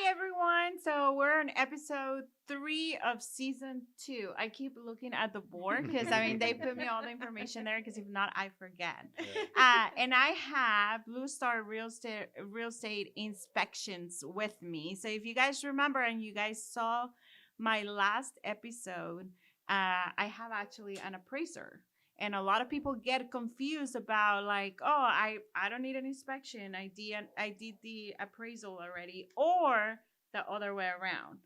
everyone. So we're on episode 3 of season 2. I keep looking at the board because they put me all the information there because if not, I forget. And I have Blue Star Real Estate Inspections with me. So if you guys remember and you guys saw my last episode, I have actually an appraiser. And a lot of people get confused about like, oh, I don't need an inspection. I did the appraisal already, or the other way around.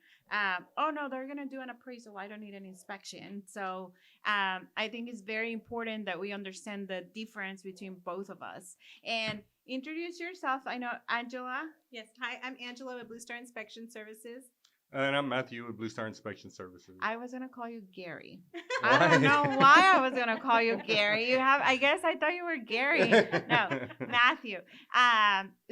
Oh no, they're gonna do an appraisal. I don't need an inspection. So I think it's very important that we understand the difference between both of us. And introduce yourself. I know Angela. Yes. Hi, I'm Angela with Blue Star Inspection Services. And I'm Matthew with Blue Star Inspection Services. I was gonna call you Gary. I don't know why I was gonna call you Gary. I guess I thought you were Gary. No, Matthew.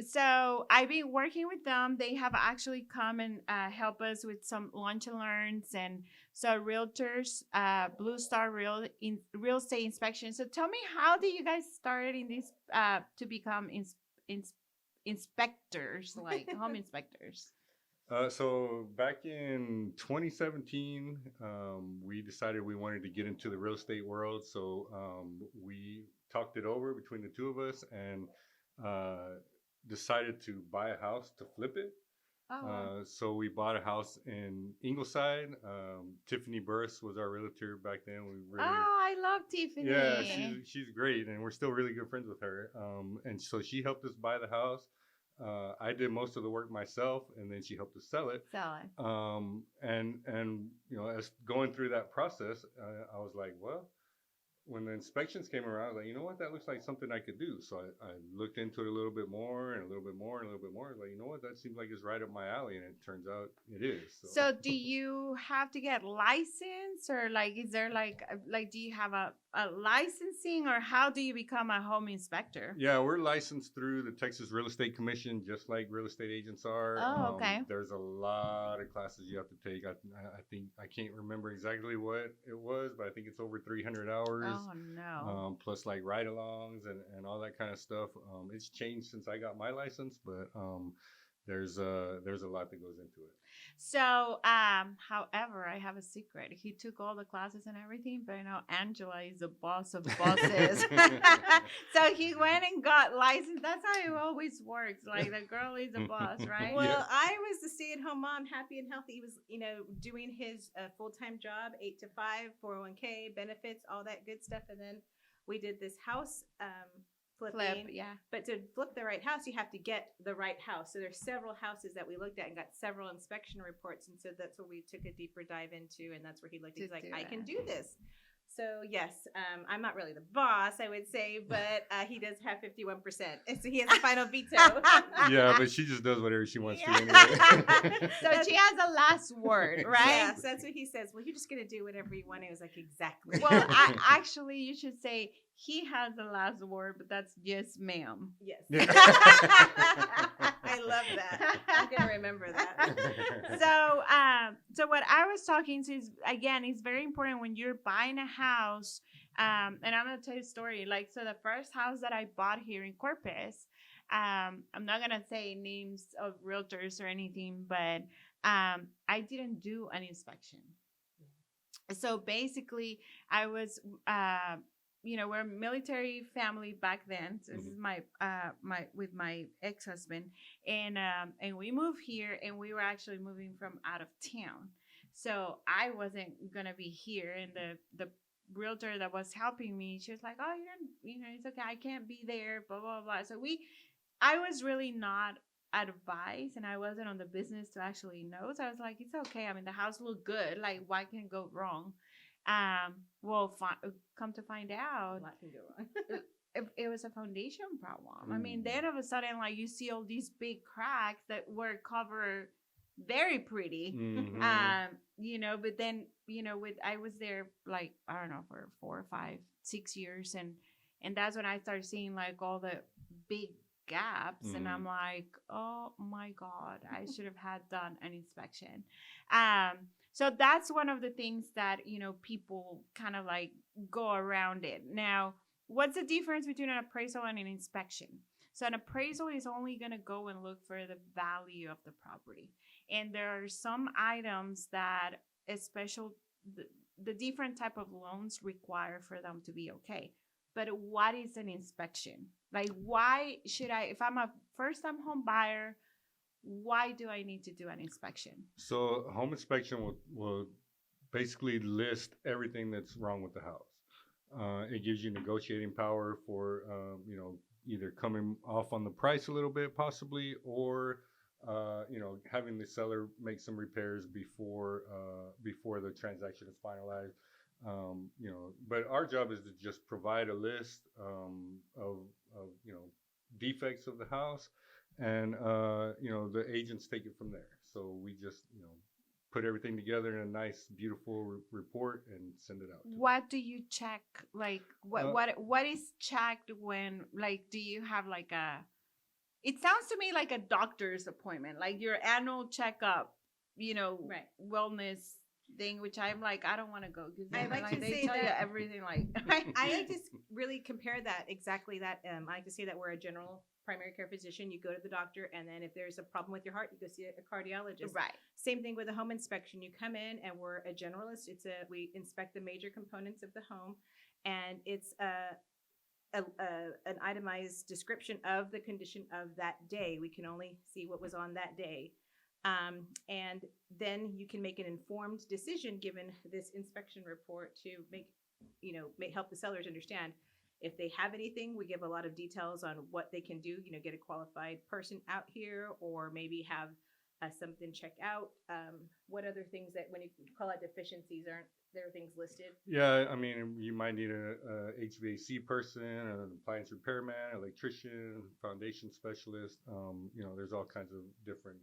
So I've been working with them. They have actually come and help us with some lunch and learns, and so realtors, Blue Star Real Estate Inspection. So tell me, how did you guys start in this to become inspectors, like home inspectors? So back in 2017, we decided we wanted to get into the real estate world. So we talked it over between the two of us and decided to buy a house to flip it. Oh. So we bought a house in Ingleside. Tiffany Burris was our realtor back then. I love Tiffany. Yeah, she's great, and we're still really good friends with her. And so she helped us buy the house. I did most of the work myself, and then she helped us sell it. And as going through that process, I was like, well, when the inspections came around, I was like, you know what, that looks like something I could do. So I looked into it a little bit more and a little bit more and a little bit more. Like, you know what, that seems like it's right up my alley, and it turns out it is. So do you have to get licensed, or is there do you have a licensing, or how do you become a home inspector? Yeah, we're licensed through the Texas Real Estate Commission, just like real estate agents are. Oh, okay. There's a lot of classes you have to take. I think I can't remember exactly what it was, but I think it's over 300 hours. Oh no. Plus like ride-alongs and all that kind of stuff. It's changed since I got my license, but there's a lot that goes into it. So, however, I have a secret. He took all the classes and everything, but I know Angela is the boss of bosses. So he went and got licensed. That's how it always works. Like the girl is the boss, right? Well, Yeah. I was the stay-at-home mom, happy and healthy. He was, doing his full-time job, 8 to 5, 401k, benefits, all that good stuff. And then we did this house flipping. Yeah. But to flip the right house, you have to get the right house. So there's several houses that we looked at and got several inspection reports. And so that's what we took a deeper dive into. And that's where he looked. He's like, I can do this. So yes, I'm not really the boss, I would say, but he does have 51%. And so he has a final veto. Yeah, but she just does whatever she wants to anyway. So she has the last word, right? Yes, that's what he says. Well, you're just going to do whatever you want. I was like, exactly. Well, actually, you should say he has the last word, but that's just ma'am. Yes. Yeah. I love that. I'm going to remember that. So what I was talking to is, again, it's very important when you're buying a house. And I'm going to tell you a story. So the first house that I bought here in Corpus, I'm not going to say names of realtors or anything, but I didn't do an inspection. So basically, I was, we're a military family back then. So this is my with my ex-husband, and we moved here, and we were actually moving from out of town. So I wasn't gonna be here, and the realtor that was helping me, she was like, "Oh, it's okay. I can't be there." Blah blah blah. So I was really not advice, and I wasn't on the business to actually know. So I was like, "It's okay. The house looked good. Like, what can go wrong?" Come to find out, What can go wrong? it was a foundation problem. Then all of a sudden, you see all these big cracks that were covered very pretty. Mm-hmm. But then, I was there I don't know, for 4, 5, 6 years, and that's when I started seeing all the big gaps, and I'm like, oh my God, I should have had done an inspection. So that's one of the things that, people kind of go around it. Now, what's the difference between an appraisal and an inspection? So an appraisal is only going to go and look for the value of the property. And there are some items that the different type of loans require for them to be okay. But what is an inspection? Like, why should I, if I'm a first time home buyer, why do I need to do an inspection? So home inspection will basically list everything that's wrong with the house. It gives you negotiating power for, either coming off on the price a little bit possibly, or, having the seller make some repairs before the transaction is finalized. But our job is to just provide a list of defects of the house, and the agents take it from there. So we just put everything together in a nice, beautiful report and send it out. What do you check? Like, what is checked when, like, do you have like a? It sounds to me like a doctor's appointment, like your annual checkup, Right. wellness thing, which I'm like, I don't want to go because I like to they say tell you that- everything. Like, I like to really compare that exactly that. I like to say that we're a general primary care physician. You go to the doctor, and then if there's a problem with your heart, you go see a cardiologist. right. Same thing with a home inspection. You come in, and we're a generalist. We inspect the major components of the home, and it's an itemized description of the condition of that day. We can only see what was on that day. And then you can make an informed decision given this inspection report to help the sellers understand if they have anything. We give a lot of details on what they can do, get a qualified person out here, or maybe have something checked out. What other things that when you call out deficiencies, aren't there things listed? Yeah, I mean, you might need a HVAC person, an appliance repairman, electrician, foundation specialist. There's all kinds of different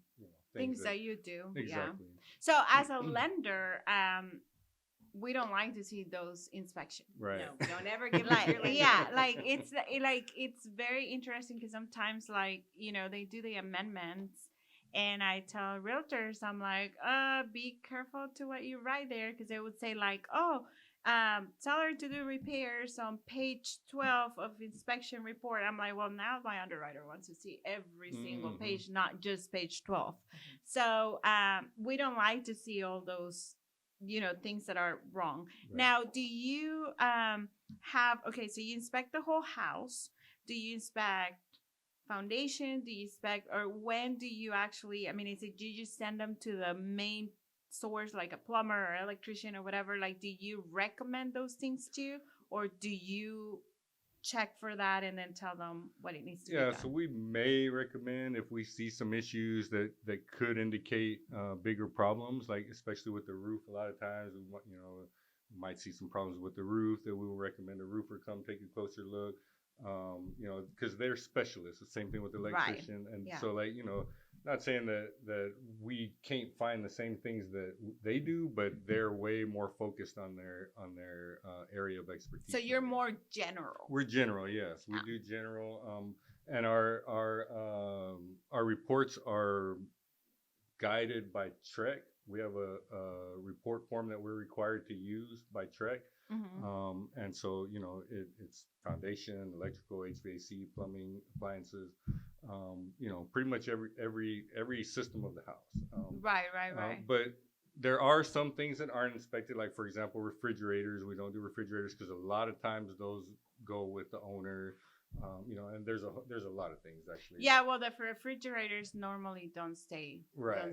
Things that you do. Exactly. Yeah. So as a lender, we don't like to see those inspections. Right. No, we don't ever give Like, your lender. yeah, like it's very interesting because sometimes they do the amendments, and I tell realtors, I'm like, be careful to what you write there, because they would say like, seller to do repairs on page 12 of inspection report. I'm like, well, now my underwriter wants to see every single page, not just page 12. So we don't like to see all those things that are wrong. Right. Now, do you so you inspect the whole house? Do you inspect foundation? Do you inspect, or when do you actually, do you just send them to the main source, like a plumber or electrician or whatever? Like, do you recommend those things to you, or do you check for that and then tell them what it needs to be done? Yeah, so we may recommend if we see some issues that could indicate bigger problems, like especially with the roof. A lot of times, we might see some problems with the roof, that we will recommend a roofer come take a closer look. Because they're specialists. The same thing with the electrician, Right. and Yeah. so not saying that we can't find the same things that they do, but they're way more focused on their area of expertise. So you're more general. We're general, yes. We do general, and our reports are guided by TREC. We have a report form that we're required to use by TREC. Mm-hmm. And so, it's foundation, electrical, HVAC, plumbing, appliances, pretty much every system of the house. Right. But there are some things that aren't inspected, like, for example, refrigerators. We don't do refrigerators because a lot of times those go with the owner. And there's a lot of things actually. Yeah, well, the refrigerators normally don't stay there.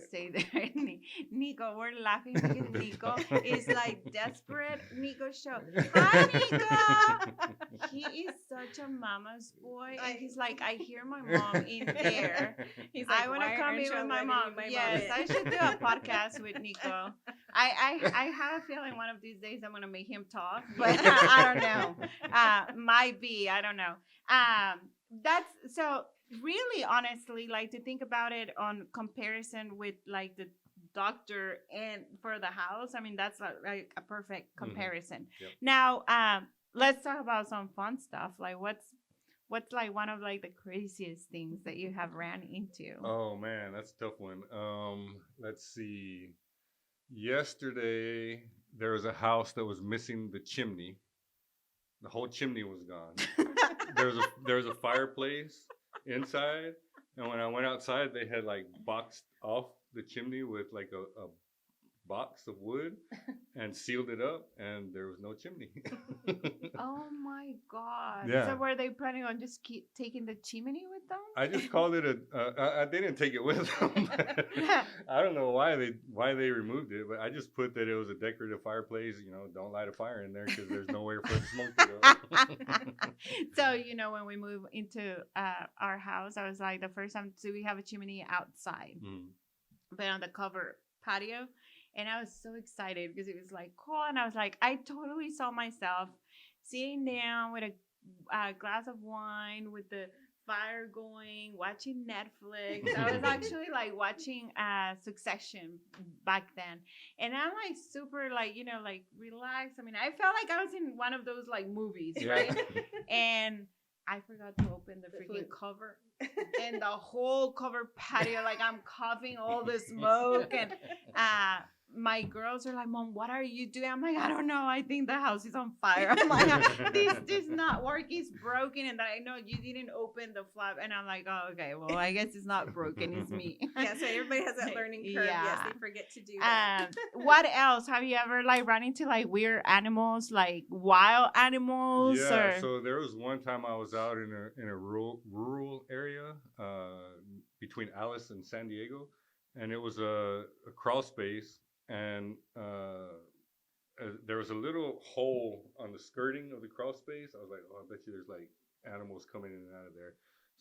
Nico, we're laughing because Nico is like desperate. Nico show. Hi, Nico. He is such a mama's boy, and he's like, I hear my mom in there. He's like, I want to come in with my mom. Yes, I should do a podcast with Nico. I have a feeling one of these days I'm gonna make him talk, but I don't know. Might be, I don't know. That's so really, honestly, like, to think about it on comparison with like the doctor and for the house. That's like a perfect comparison. Yep. Now, let's talk about some fun stuff. Like, what's like one of like the craziest things that you have ran into? Oh man, that's a tough one. Let's see. Yesterday there was a house that was missing the chimney. The whole chimney was gone. There was a fireplace, inside. And when I went outside, they had like boxed off the chimney with like a box of wood and sealed it up, and there was no chimney. Oh my God. Yeah. So were they planning on just keep taking the chimney with them? I just called it they didn't take it with them. I don't know why they removed it, but I just put that it was a decorative fireplace. Don't light a fire in there because there's nowhere for the smoke to go. So, when we moved into our house, I was like, the first time, so we have a chimney outside, but on the covered patio. And I was so excited because it was like cool. And I was like, I totally saw myself sitting down with a glass of wine with the fire going, watching Netflix. I was actually like watching Succession back then. And I'm like super like, like relaxed. I mean, I felt like I was in one of those like movies, right? And I forgot to open the freaking cover. And the whole covered patio, like I'm coughing all the smoke. And my girls are like, Mom, what are you doing? I'm like, I don't know. I think the house is on fire. I'm like, this does not work. It's broken. And I know you didn't open the flap. And I'm like, oh, okay. Well, I guess it's not broken. It's me. Yeah, so everybody has that learning curve. Yeah. Yes, they forget to do that. What else? Have you ever like run into like weird animals, like wild animals? Yeah, so there was one time I was out in a rural area between Alice and San Diego, and it was a crawl space. And there was a little hole on the skirting of the crawl space. I was like, oh, I bet you there's like animals coming in and out of there.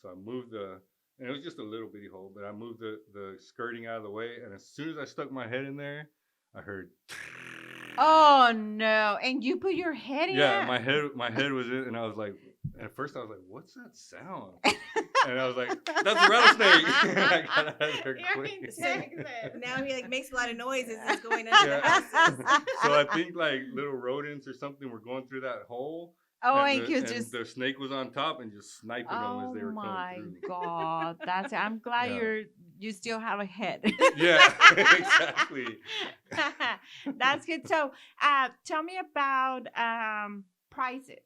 So I moved and it was just a little bitty hole, but I moved the skirting out of the way. And as soon as I stuck my head in there, I heard. Oh no! And you put your head in? Yeah, my head was in, and I was like, at first I was like, what's that sound? And I was like, that's a rattlesnake. I got out of there quick. Now he like makes a lot of noise as he's going into the houses. So I think like little rodents or something were going through that hole. Oh, and the snake was on top and just sniping them as they were coming through. Oh my God, I'm glad you still have a head. Yeah, exactly. That's good. So, tell me about prices.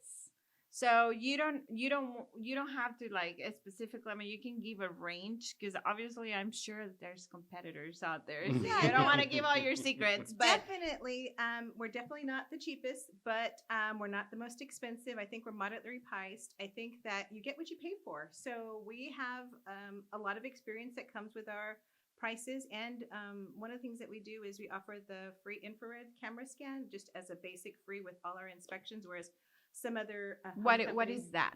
So you don't have to like specifically. I mean, you can give a range because obviously I'm sure that there's competitors out there. So you don't want to give all your secrets, but definitely, we're definitely not the cheapest, but we're not the most expensive. I think we're moderately priced. I think that you get what you pay for. So we have a lot of experience that comes with our prices, and one of the things that we do is we offer the free infrared camera scan just as a basic free with all our inspections, whereas some other what is that?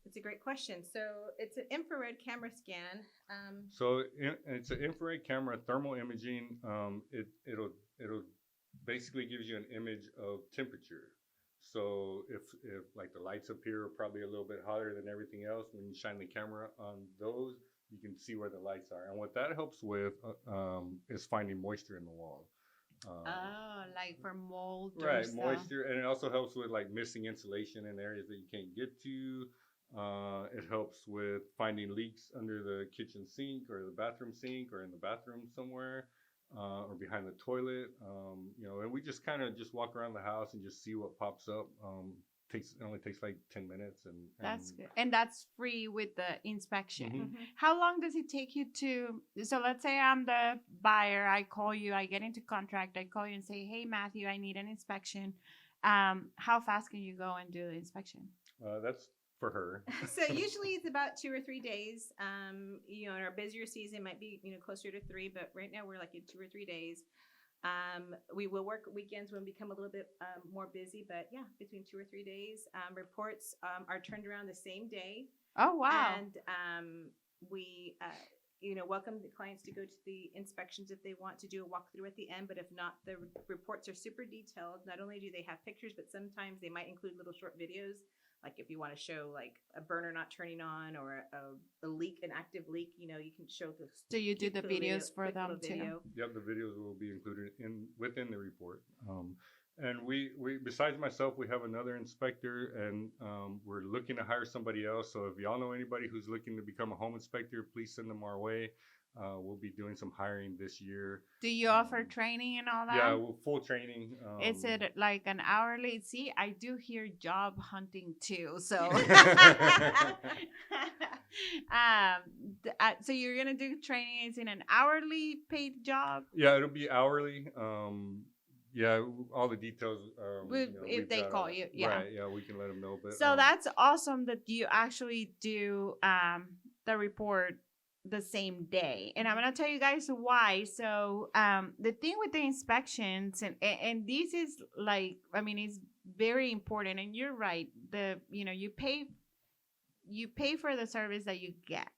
It's a great question. So it's an infrared camera scan. So it's an infrared camera, thermal imaging. It'll basically gives you an image of temperature. So if like the lights up here are probably a little bit hotter than everything else, when you shine the camera on those, you can see where the lights are. And what that helps with is finding moisture in the wall. Like for mold, right? Stuff. Moisture, and it also helps with like missing insulation in areas that you can't get to. It helps with finding leaks under the kitchen sink or the bathroom sink or in the bathroom somewhere, or behind the toilet. And we just kind of just walk around the house and just see what pops up. It only takes like 10 minutes, and that's good. And that's free with the inspection. Mm-hmm. How long does it take you to? So let's say I'm the buyer. I call you. I get into contract. I call you and say, "Hey, Matthew, I need an inspection." How fast can you go and do the inspection? That's for her. So usually it's about 2 or 3 days. In our busier season might be closer to 3, but right now we're like in 2 or 3 days. We will work weekends when we become a little bit more busy, but yeah, between 2 or 3 days. Reports are turned around the same day. Oh, wow. And we welcome the clients to go to the inspections if they want to do a walkthrough at the end, but if not, the reports are super detailed. Not only do they have pictures, but sometimes they might include little short videos. Like if you want to show like a burner not turning on or a leak, an active leak, you can show the. So you do the videos for them too. Yep, the videos will be included within the report. And we besides myself, we have another inspector, and we're looking to hire somebody else. So if y'all know anybody who's looking to become a home inspector, please send them our way. We'll be doing some hiring this year. Do you offer training and all that? Yeah, well, full training. Is it like an hourly? See, I do hear job hunting too. So, so you're gonna do training? Is it an hourly paid job? Yeah, it'll be hourly. Yeah, all the details. If they call you, yeah, right, yeah, we can let them know. But so that's awesome that you actually do the report the same day, and I'm gonna tell you guys why. So the thing with the inspections, and this is like, I mean, it's very important, and you're right. You pay for the service that you get.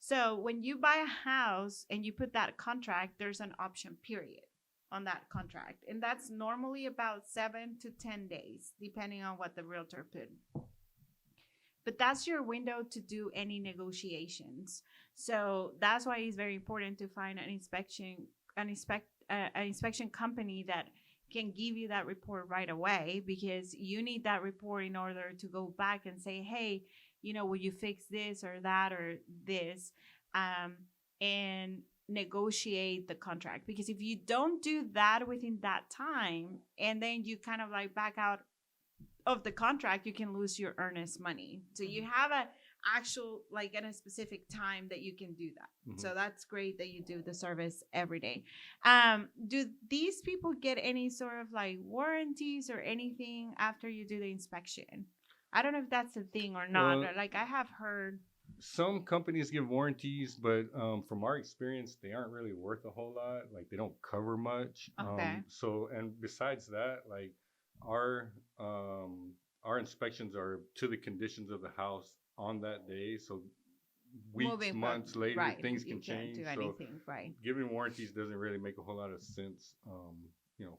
So when you buy a house and you put that contract, there's an option period on that contract, and that's normally about 7 to 10 days depending on what the realtor put. But that's your window to do any negotiations. So that's why it's very important to find an inspection company that can give you that report right away, because you need that report in order to go back and say, hey, will you fix this or that or this, and negotiate the contract. Because if you don't do that within that time, and then you kind of like back out of the contract, you can lose your earnest money. So you have a actual, like, at a specific time that you can do that. So that's great that you do the service every day. Do these people get any sort of like warranties or anything after you do the inspection? I don't know if that's a thing or not. Well, like, I have heard some companies give warranties, but from our experience, they aren't really worth a whole lot. Like, they don't cover much. Okay. And besides that, like, our inspections are to the conditions of the house on that day. So weeks, months later, right, things can change. Do anything, right? Giving warranties doesn't really make a whole lot of sense,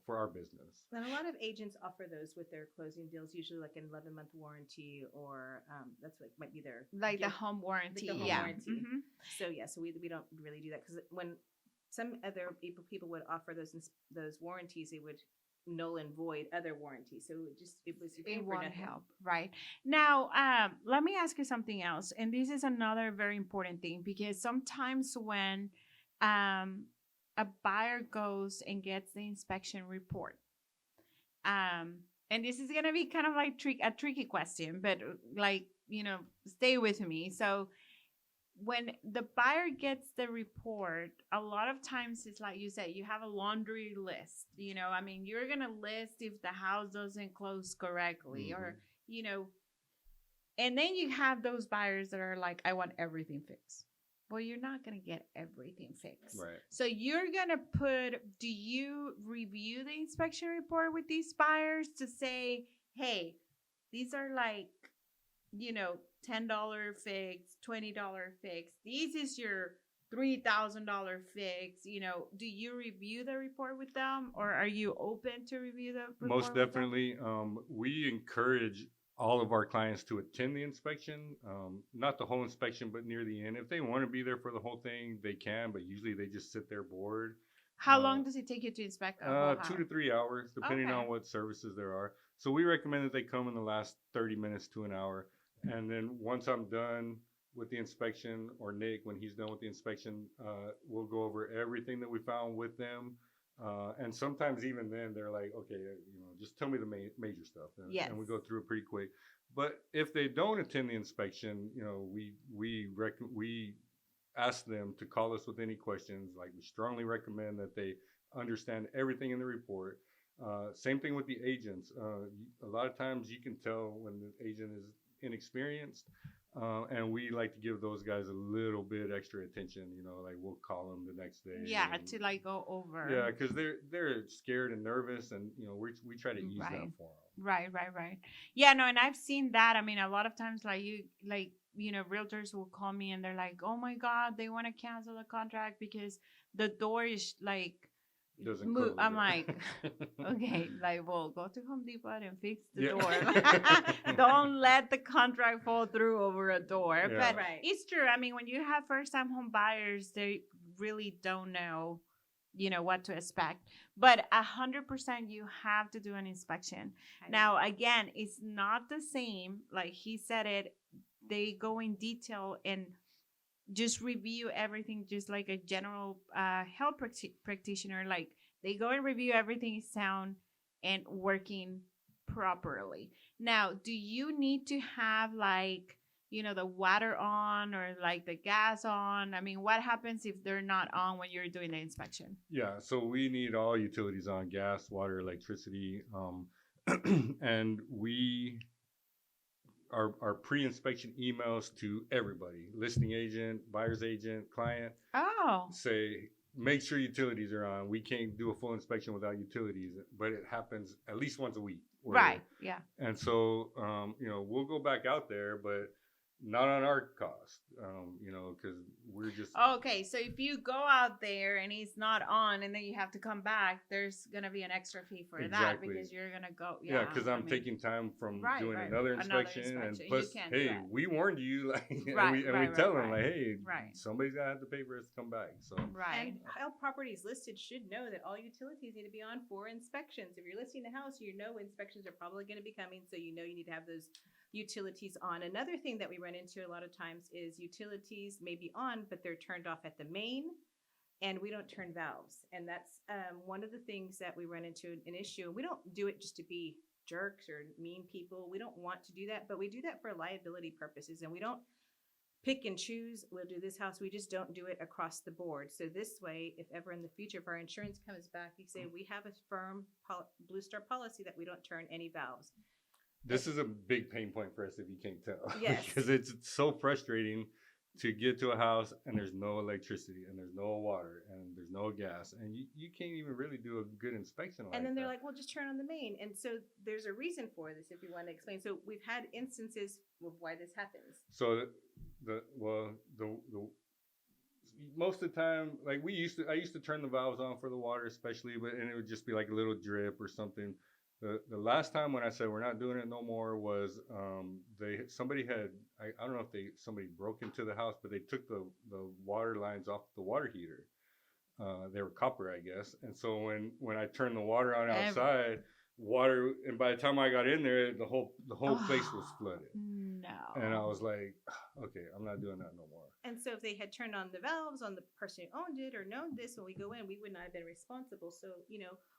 for our business. And a lot of agents offer those with their closing deals, usually like an 11-month warranty, or that's what might be their the home warranty. Like the home warranty. So we don't really do that, because when some other people would offer those warranties, it would null and void other warranties. So it won't help, right? Now, let me ask you something else, and this is another very important thing, because sometimes when a buyer goes and gets the inspection report, and this is gonna be kind of like a tricky question, but like, stay with me. So when the buyer gets the report, a lot of times it's like you said, you have a laundry list. I mean, you're going to list if the house doesn't close correctly, or, and then you have those buyers that are like, I want everything fixed. Well, you're not going to get everything fixed. Right. So you're going to do you review the inspection report with these buyers to say, hey, these are like, $10 fix, $20 fix. This is your $3,000 fix. Do you review the report with them, or are you open to review the report? Most definitely. We encourage all of our clients to attend the inspection, not the whole inspection, but near the end. If they want to be there for the whole thing, they can, but usually they just sit there bored. How long does it take you to inspect? 2 to 3 hours, depending on what services there are. So we recommend that they come in the last 30 minutes to an hour. And then once I'm done with the inspection, or Nick, when he's done with the inspection, we'll go over everything that we found with them. And sometimes even then they're like, okay, just tell me the major stuff. And we go through it pretty quick. But if they don't attend the inspection, we ask them to call us with any questions. Like, we strongly recommend that they understand everything in the report. Same thing with the agents. A lot of times you can tell when the agent is inexperienced, and we like to give those guys a little bit extra attention. Like, we'll call them the next day. Yeah, to like go over. Yeah, because they're scared and nervous, and we try to use that for them. Right. Yeah, no, and I've seen that. I mean, a lot of times, realtors will call me and they're like, "Oh my God, they want to cancel the contract because the door is like." Doesn't close. I'm like, okay, well, go to Home Depot and fix the door. Don't let the contract fall through over a door. Yeah. But it's true. I mean, when you have first-time home buyers, they really don't know what to expect. But 100% you have to do an inspection. Now, again, it's not the same. Like he said it, they go in detail and just review everything, just like a general health practitioner. Like they go and review everything is sound and working properly. Now, do you need to have like the water on or like the gas on? I mean, what happens if they're not on when you're doing the inspection? Yeah, so we need all utilities on: gas, water, electricity, and our pre-inspection emails to everybody: listing agent, buyer's agent, client. Oh, Say, make sure utilities are on. We can't do a full inspection without utilities, but it happens at least once a week. right. Yeah. And so, we'll go back out there, but not on our cost, because we're just. Okay, so if you go out there and he's not on, and then you have to come back, there's gonna be an extra fee for that Exactly. because you're gonna go. Yeah, because I'm taking time from Right, doing right. another Another inspection, and inspection. plus, You can't do hey, that. we warned you, like, and Right, we right, tell right, them, like, hey, right. somebody's gonna have to pay for us to come back. So Right. And how properties listed should know that all utilities need to be on for inspections. If you're listing a house, inspections are probably going to be coming, so you need to have those utilities on. Another thing that we run into a lot of times is utilities may be on, but they're turned off at the main, and we don't turn valves. And that's one of the things that we run into an issue. We don't do it just to be jerks or mean people. We don't want to do that, but we do that for liability purposes, and we don't pick and choose. We'll do this house. We just don't do it across the board. So this way, if ever in the future, if our insurance comes back, you say we have a firm Blue Star policy that we don't turn any valves. this is a big pain point for us, if you can't tell. Yes. Because it's so frustrating to get to a house and there's no electricity and there's no water and there's no gas, and you can't even really do a good inspection like And then they're that. like, well, just turn on the main. And so there's a reason for this, if you want to explain. So we've had instances of why this happens. So the most of the time, like I used to turn the valves on for the water, especially, and it would just be like a little drip or something. The last time when I said we're not doing it no more was somebody had, I don't know if somebody broke into the house, but they took the water lines off the water heater. They were copper, I guess. And so when I turned the water on outside, water, and by the time I got in there, the whole place was flooded. No. And I was like, okay, I'm not doing that no more. And so if they had turned on the valves on the person who owned it or known this when we go in, we would not have been responsible. So,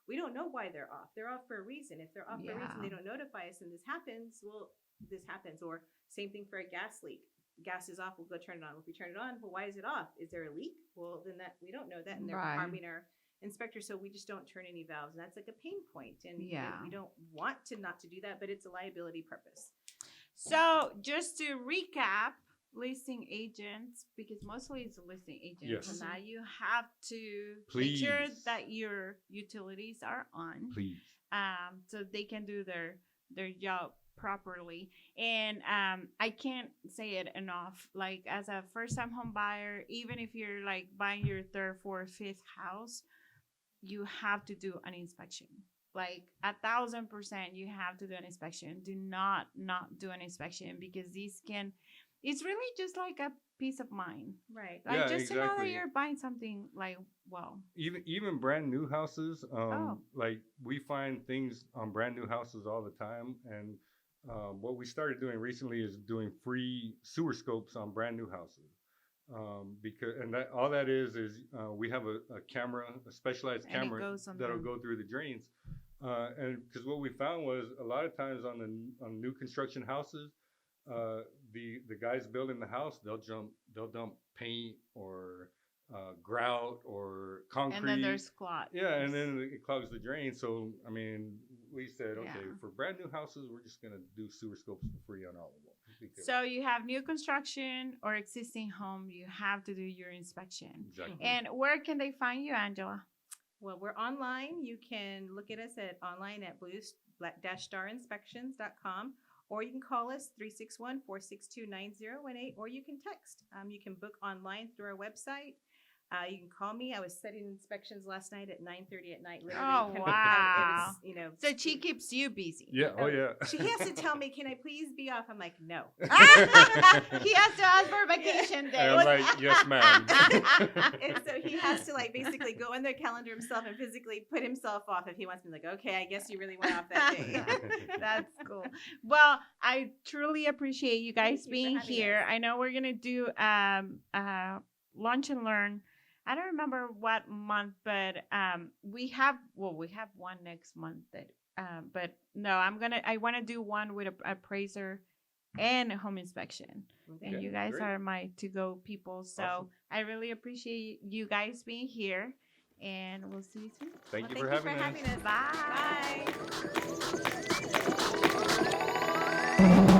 we don't know why they're off. They're off for a reason. If they're off for a reason, they don't notify us and this happens, well, this happens. Or same thing for a gas leak. Gas is off, we'll go turn it on. If we turn it on, well, why is it off? Is there a leak? Well, then we don't know that, and they're harming our inspector, so we just don't turn any valves. And that's like a pain point. And we don't want not to do that, but it's a liability purpose. So just to recap, listing agents, because mostly it's a listing agent. Yes. So now you have to Please. make sure that your utilities are on. Please. So they can do their job properly. And I can't say it enough. Like as a first time home buyer, even if you're like buying your third, fourth, fifth house, you have to do an inspection. Like 1,000%, you have to do an inspection. Do not do an inspection, because it's really just like a peace of mind. Right. Like Yeah, just to know that exactly. you're buying something like, well. Even brand new houses, like we find things on brand new houses all the time. And what we started doing recently is doing free sewer scopes on brand new houses. Because that all that is we have a camera, a specialized camera that'll go through the drains. And because what we found was a lot of times on new construction houses, the guys building the house, they'll dump paint or grout or concrete, and then there's clots. Yeah, and then it clogs the drain. So I mean, we said, okay, Yeah. for brand new houses, we're just gonna do sewer scopes for free on all of them. So you have new construction or existing home, you have to do your inspection. Exactly. And where can they find you, Angela? Well, we're online. You can look at us online at blue-starinspections.com, or you can call us 361-462-9018, or you can text. You can book online through our website. You can call me. I was setting inspections last night at 9:30 at night. Literally, Oh, it wow. was, you know. So she keeps you busy. Yeah. Oh, yeah. She has to tell me, "Can I please be off?" I'm like, "No." He has to ask for vacation day. And I'm like, yes, ma'am. And so he has to like basically go on their calendar himself and physically put himself off if he wants me. Like, okay, I guess you really went off that day. That's cool. Well, I truly appreciate you guys Thank you for being having here. us. I know we're gonna do lunch and learn. I don't remember what month, but we have one next month that but no, I want to do one with a appraiser and a home inspection. Okay. And you guys great. are my to-go people. So Awesome. I really appreciate you guys being here, and we'll see you soon. Thank you Well, for having us. us. Bye. Bye.